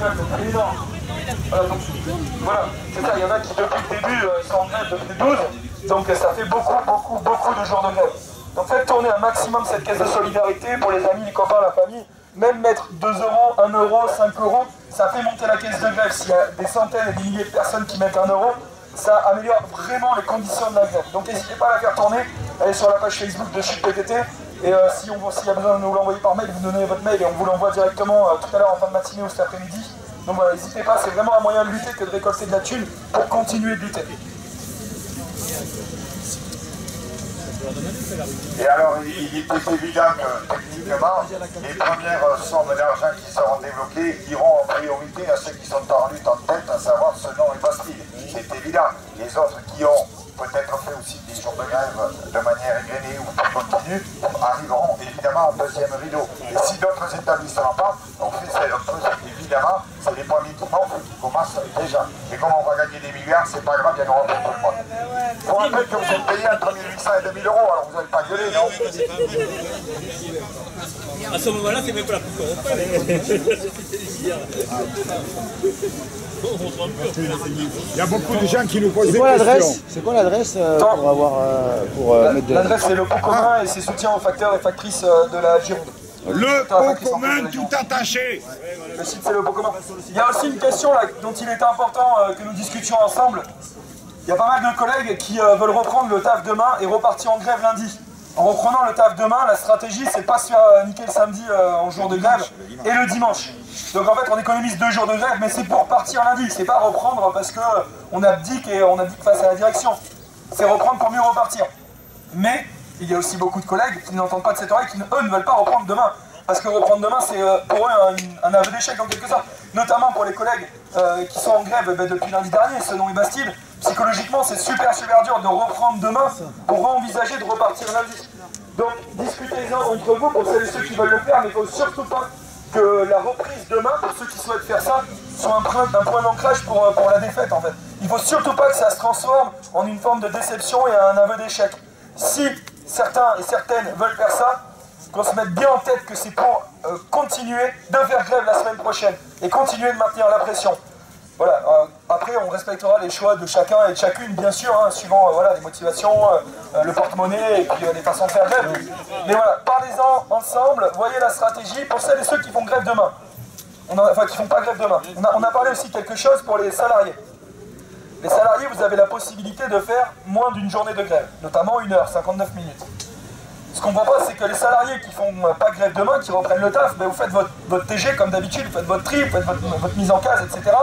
grève, donc c'est énorme. Voilà, c'est ça, il y en a qui depuis le début sont en grève depuis le 12, donc ça fait beaucoup de jours de grève. Donc faites tourner un maximum cette caisse de solidarité pour les amis, les copains, la famille. Même mettre 2 €, 1 €, 5 €, ça fait monter la caisse de grève. S'il y a des centaines et des milliers de personnes qui mettent 1 €, ça améliore vraiment les conditions de la grève. Donc n'hésitez pas à la faire tourner, allez sur la page Facebook de Chute PTT, et s'il y a besoin de nous l'envoyer par mail, vous donnez votre mail et on vous l'envoie directement tout à l'heure en fin de matinée ou cet après-midi. Donc voilà, n'hésitez pas, c'est vraiment un moyen de lutter que de récolter de la thune pour continuer de lutter. Et alors, il est évident que techniquement, les premières sommes d'argent qui seront débloquées iront en priorité à ceux qui sont en lutte en tête, à savoir Senon et Bastille. C'est évident. Les autres qui ont peut-être fait aussi des jours de grève de manière égrenée ou continue arriveront évidemment en deuxième rideau. Et si d'autres établissements partent, on fait ça évidemment, c'est les premiers qui montent qui commencent déjà. Et comme on va gagner des milliards, c'est pas grave, il y en aura pour tout le monde. Je vous rappelle que vous êtes payé entre 1800 et 2000 €, alors vous n'allez pas gueuler, non? À ce moment-là, c'est même pas la plus corrompue. Il y a beaucoup de gens qui nous posent des questions. C'est quoi l'adresse pour avoir mettre de... L'adresse c'est le pot commun et c'est soutien aux facteurs et factrices de la Gironde. Le pot commun tout attaché. Le site c'est le pot commun. Il y a aussi une question là, dont il est important que nous discutions ensemble. Il y a pas mal de collègues qui veulent reprendre le taf demain et repartir en grève lundi. En reprenant le taf demain, la stratégie c'est pas se faire niquer le samedi en jour de grève et le dimanche. Donc en fait on économise 2 jours de grève, mais c'est pour partir lundi, c'est pas reprendre parce qu'on abdique et on abdique face à la direction. C'est reprendre pour mieux repartir. Mais il y a aussi beaucoup de collègues qui n'entendent pas de cette oreille, qui eux ne veulent pas reprendre demain. Parce que reprendre demain c'est pour eux un aveu d'échec en quelque sorte. Notamment pour les collègues qui sont en grève depuis lundi dernier, Senon et Bastille. Psychologiquement c'est super dur de reprendre demain pour envisager de repartir lundi. Donc discutez-en entre vous pour celles et ceux qui veulent le faire, mais il ne faut surtout pas que la reprise demain, pour ceux qui souhaitent faire ça, soit un point d'ancrage pour la défaite en fait. Il ne faut surtout pas que ça se transforme en une forme de déception et un aveu d'échec. Si certains et certaines veulent faire ça, qu'on se mette bien en tête que c'est pour continuer de faire grève la semaine prochaine et continuer de maintenir la pression. Voilà, après on respectera les choix de chacun et de chacune, bien sûr, hein, suivant voilà, les motivations, le porte-monnaie et puis les façons de faire grève. Mais voilà, parlez-en ensemble, voyez la stratégie pour celles et ceux qui font grève demain. Enfin, qui font pas grève demain. On a parlé aussi quelque chose pour les salariés. Les salariés, vous avez la possibilité de faire moins d'une journée de grève, notamment 1 h, 59 minutes. Ce qu'on comprend pas, c'est que les salariés qui font pas grève demain, qui reprennent le taf, ben vous faites votre TG comme d'habitude, vous faites votre tri, vous faites votre mise en case, etc.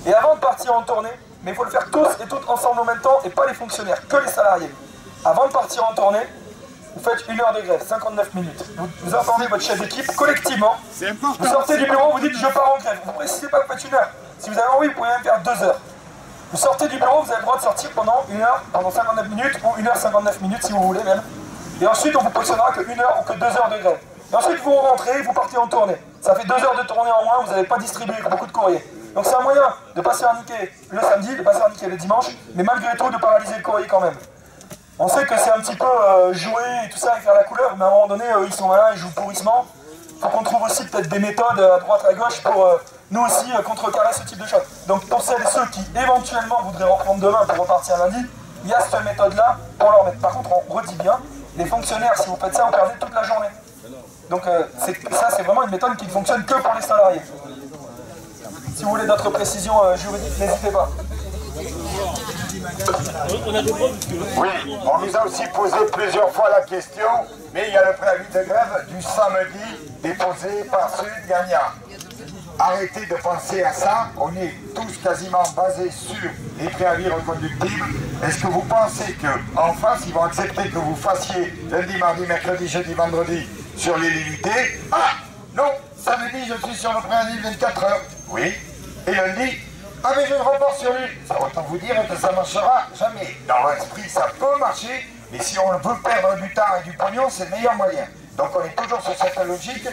Et avant de partir en tournée, mais il faut le faire tous et toutes ensemble en même temps, et pas les fonctionnaires, que les salariés. Avant de partir en tournée, vous faites 1 heure de grève, 59 minutes. Vous entendez votre chef d'équipe collectivement. Vous sortez du bureau, vous dites je pars en grève. Vous ne précisez pas que vous faites 1 heure. Si vous avez envie, vous pouvez même faire 2 heures. Vous sortez du bureau, vous avez le droit de sortir pendant 1 heure, pendant 59 minutes, ou 1 h 59 minutes si vous voulez même. Et ensuite, on vous positionnera que 1 heure ou que 2 heures de grève. Et ensuite, vous rentrez, vous partez en tournée. Ça fait 2 heures de tournée en moins, vous n'avez pas distribué beaucoup de courrier. Donc c'est un moyen de ne pas se faire niquer le samedi, de ne pas se faire niquer le dimanche, mais malgré tout de paralyser le courrier quand même. On sait que c'est un petit peu jouer et tout ça et faire la couleur, mais à un moment donné, ils sont là, ils jouent pourrissement. Il faut qu'on trouve aussi peut-être des méthodes à droite, à gauche pour nous aussi contrecarrer ce type de choses. Donc pour celles et ceux qui éventuellement voudraient reprendre demain pour repartir lundi, il y a cette méthode-là pour leur mettre. Par contre, on redit bien, les fonctionnaires, si vous faites ça, vous perdez toute la journée. Donc ça, c'est vraiment une méthode qui ne fonctionne que pour les salariés. Si vous voulez d'autres précisions juridiques, n'hésitez pas. Oui, on nous a aussi posé plusieurs fois la question, mais il y a le préavis de grève du samedi déposé par Sud Gagnant. Arrêtez de penser à ça, on est tous quasiment basés sur les préavis reconductibles. Est-ce que vous pensez qu'en face, ils vont accepter que vous fassiez lundi, mardi, mercredi, jeudi, vendredi sur les limités? Ah non, samedi, je suis sur le préavis 24 heures. Oui, et lundi, ah mais je repars sur lui. Ça va autant vous dire que ça ne marchera jamais. Dans l'esprit, ça peut marcher, mais si on veut perdre du temps et du pognon, c'est le meilleur moyen. Donc on est toujours sur cette logique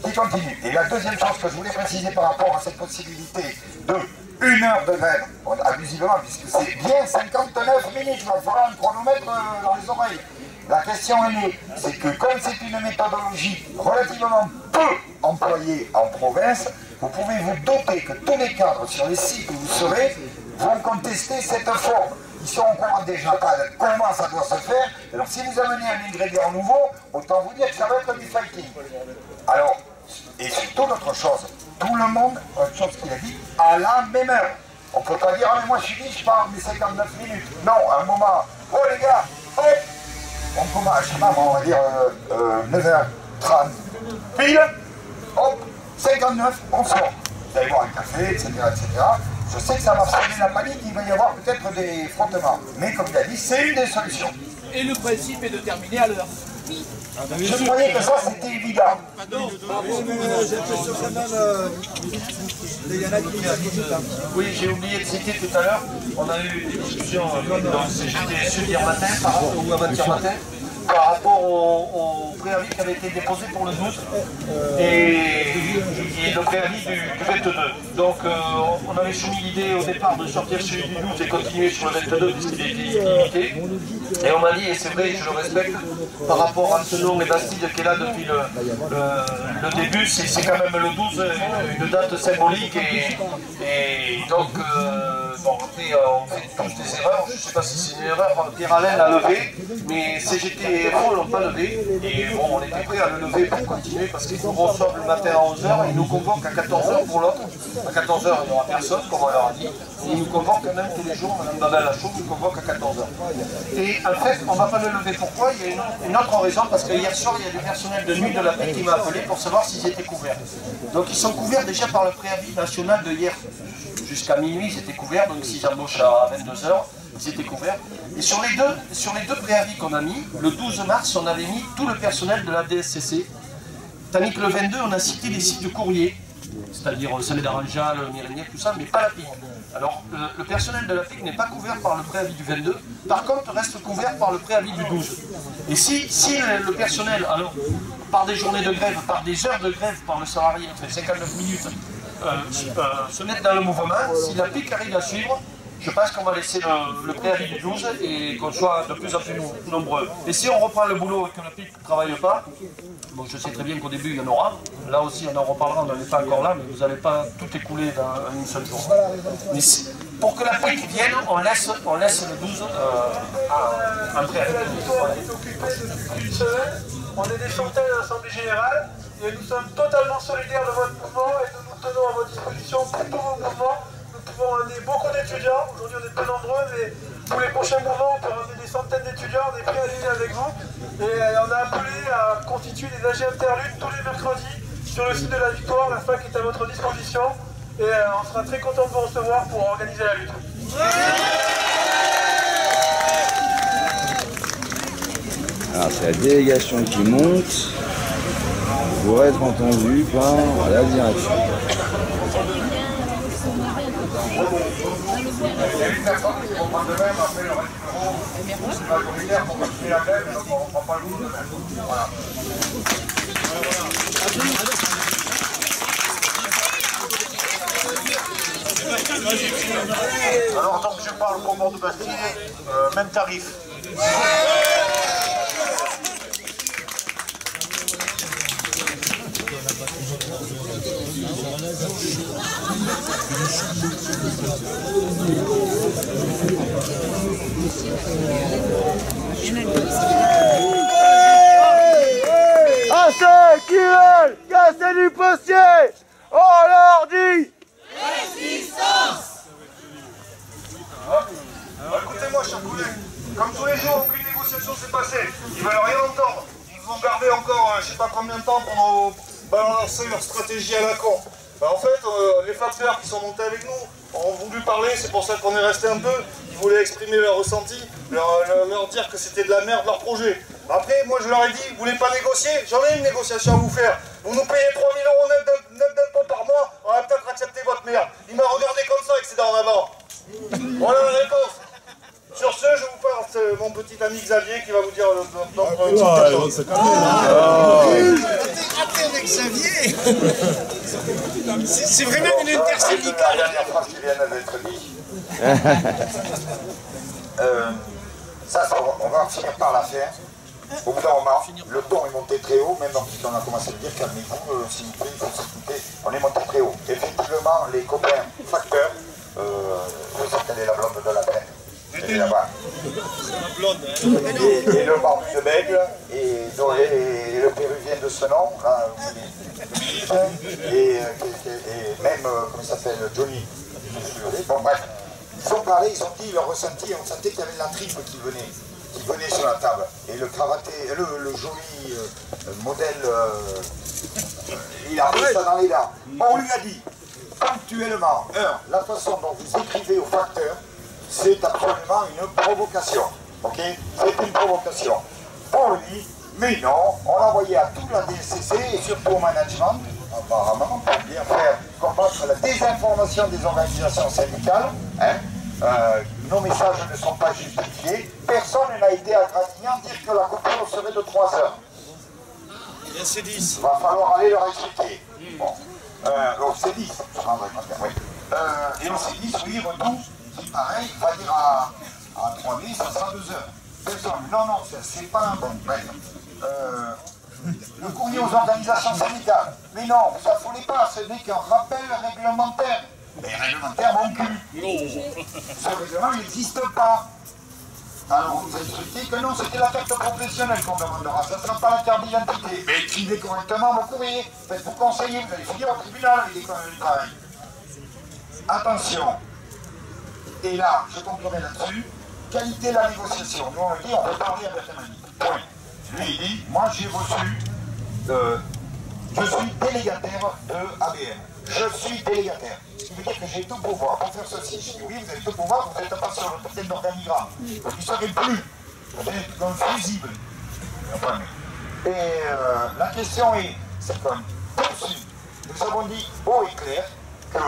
qui continue. Et la deuxième chose que je voulais préciser par rapport à cette possibilité de 1 heure de grève, abusivement, puisque c'est bien 59 minutes, il va falloir un chronomètre dans les oreilles. La question est, c'est que comme c'est une méthodologie relativement peu employée en province, vous pouvez vous douter que tous les cadres sur les sites où vous serez vont contester cette forme. Ils sont au courant déjà pas de comment ça doit se faire. Alors si vous amenez un ingrédient nouveau, autant vous dire que ça va être du fighting. Alors, et surtout l'autre chose, tout le monde, une chose qu'il a dit, à la même heure. On ne peut pas dire, ah mais moi je suis dit, je parle des 59 minutes. Non, à un moment, oh les gars, hop, on commence, je sais pas, on va dire 9h30, pile, hop, 59, on sort. Vous allez boire un café, etc., etc. Je sais que ça va freiner la panique, il va y avoir peut-être des frottements. Mais comme il a dit, c'est une des solutions. Et le principe est de terminer à l'heure. Je croyais que ça c'était évident. Oui, j'ai oublié de citer tout à l'heure, on a eu des discussions dans le CGT hier matin, ou avant-hier matin, par rapport au préavis qui avait été déposé pour le 12 et le préavis du 22. Donc on avait soumis l'idée au départ de sortir celui du 12 et continuer sur le 22 puisqu'il était illimité. Et on m'a dit, et c'est vrai, je le respecte, par rapport à ce nom et Bastide qui est là depuis le début, c'est quand même le 12, une date symbolique et donc bon, après on fait tous des erreurs, je ne sais pas si c'est une erreur, Pierre Alain l'a levé, mais CGT et FO ne l'ont pas levé, et bon on était prêt à le lever pour continuer parce qu'ils nous reçoivent le matin à 11h, ils nous convoquent à 14h pour l'autre, à 14h il n'y aura personne comme on leur a dit, ils nous convoquent quand même tous les jours, Mme Babel Lachaud nous convoque à 14h. Et en fait on ne va pas le lever, pourquoi? Il y a une autre raison, parce que hier soir il y a du personnel de nuit de la paix qui m'a appelé pour savoir s'ils étaient couverts. Donc ils sont couverts déjà par le préavis national de hier. Jusqu'à minuit, ils étaient couverts, donc s'ils embauchent à 22h, ils étaient couverts. Et sur les deux préavis qu'on a mis, le 12 mars, on avait mis tout le personnel de la DSCC, tandis que le 22, on a cité les sites de courrier, c'est-à-dire Salé d'Aranjal, Mérignac, tout ça, mais pas la PIC. Alors, le personnel de la PIC n'est pas couvert par le préavis du 22, par contre, reste couvert par le préavis du 12. Et si le personnel, alors, par des journées de grève, par des heures de grève, par le salarié, enfin 59 minutes, se mettre dans le mouvement, si la PIC arrive à suivre, je pense qu'on va laisser le préavis du 12 et qu'on soit de plus en plus nombreux. Et si on reprend le boulot et que la PIC ne travaille pas, bon, je sais très bien qu'au début il y en aura, là aussi on en reparlera, on n'en est pas encore là, mais vous n'allez pas tout écouler dans une seule journée. Mais pour que la PIC vienne, on laisse le 12 en préavis. On est des centaines à l'Assemblée Générale et nous sommes totalement solidaires de votre mouvement et nous nous tenons à votre disposition pour tous vos mouvements. Nous pouvons amener beaucoup d'étudiants, aujourd'hui on est peu nombreux, mais pour les prochains mouvements on peut ramener des centaines d'étudiants, on est prêts à aller avec vous. Et on a appelé à constituer des AG interludes tous les mercredis sur le site de la Victoire, la fac est à votre disposition et on sera très content de vous recevoir pour organiser la lutte. Alors c'est la délégation qui monte pour être entendue par la direction. Il y a une personne qui reprend de même après le reste du bureau. C'est pas communautaire pour continuer la grève, donc on ne reprend pas le bout de même. Voilà. Alors tant que je parle pour Mort de Bastille, même tarif. À ceux qui veulent casser du postier, on leur dit Résistance. Écoutez-moi, chers collègues, comme tous les jours, aucune négociation s'est passée. Ils veulent rien entendre. Ils vont garder encore, je sais pas combien de temps pour balancer leur stratégie à la con. Ben, en fait, les facteurs qui sont montés avec nous ont voulu parler, c'est pour ça qu'on est resté un peu. Ils voulaient exprimer leur ressenti, leur dire que c'était de la merde leur projet. Après, moi je leur ai dit, vous voulez pas négocier? J'en ai une négociation à vous faire. Vous nous payez 3 000 € net d'impôts par mois, on va peut-être accepter votre merde. Il m'a regardé comme ça avec ses dents en avant. Voilà la réponse. Sur ce, je vous passe mon petit ami Xavier qui va vous dire notre C'est avec Xavier. C'est vraiment une intersyndicale. La dernière phrase qui vient d'être dit. Ça, on va finir par la faire. Au bout d'un moment, le ton est monté très haut, même on a commencé à dire calmez-vous, s'il vous plaît, il faut s'écouter. On est monté très haut. Effectivement, les copains facteurs, vous savez quelle est la blonde de la traîne. Elle est là-bas. Et le barbu de Bègle, et le péruvien de ce nom, là, et même, comment il s'appelle, Johnny. Bon bref, ils ont parlé, ils ont dit leur ressenti, on sentait qu'il y avait de la tripe qui venait sur la table. Et le cravaté, le joli modèle, il a pris ça dans les dents. On lui a dit, ponctuellement, la façon dont vous écrivez au facteur, c'est absolument une provocation. Ok? C'est une provocation. Pour lui, mais non, on l'a envoyé à toute la DSCC et surtout au management, apparemment, pour bien faire combattre la désinformation des organisations syndicales. Nos messages ne sont pas justifiés. Personne n'a été à Gradignan dire que la coupure serait de 3 heures. Il y a C10. Il va falloir aller leur expliquer. Bon. C10. Oui. Et au C10, oui, retour, c'est pareil, il va dire à 3000, ça sera 2 heures. Personne. Non, c'est pas un bon. Bref. Le courrier aux organisations syndicales. Mais non, vous affolez pas, ce n'est qu'un rappel réglementaire. Mais réglementaire, mon cul. Ce règlement n'existe pas. Alors vous expliquez que non, c'était la carte professionnelle qu'on demandera, ça ne sera pas la carte d'identité. Mais écrivez correctement vos courriers, faites-vous conseiller, vous allez finir au tribunal avec des conneries du travail. Attention. Et là, je conclurai là-dessus, qualité de la négociation. Nous on le dit, on peut parler à Berthelmani. Point. Lui il dit, moi j'ai reçu, je suis délégataire de ABM. Je suis délégataire. Ce qui veut dire que j'ai tout pouvoir pour faire ceci. Je dis oui, vous avez tout pouvoir, vous n'êtes pas sur le portail d'organigramme. Vous ne serez plus. Vous êtes comme fusible. Enfin, et la question est, c'est comme poursuit. Nous avons dit haut et clair que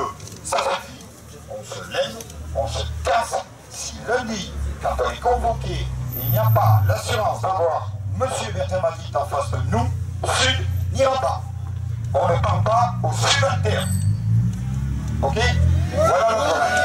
ça suffit. On se lève, on se casse. Si lundi, quand on est convoqué, il n'y a pas l'assurance d'avoir M. Berthelmani en face de nous, Sud n'ira pas. On ne parle pas aux subalternes. Ok? Voilà le problème.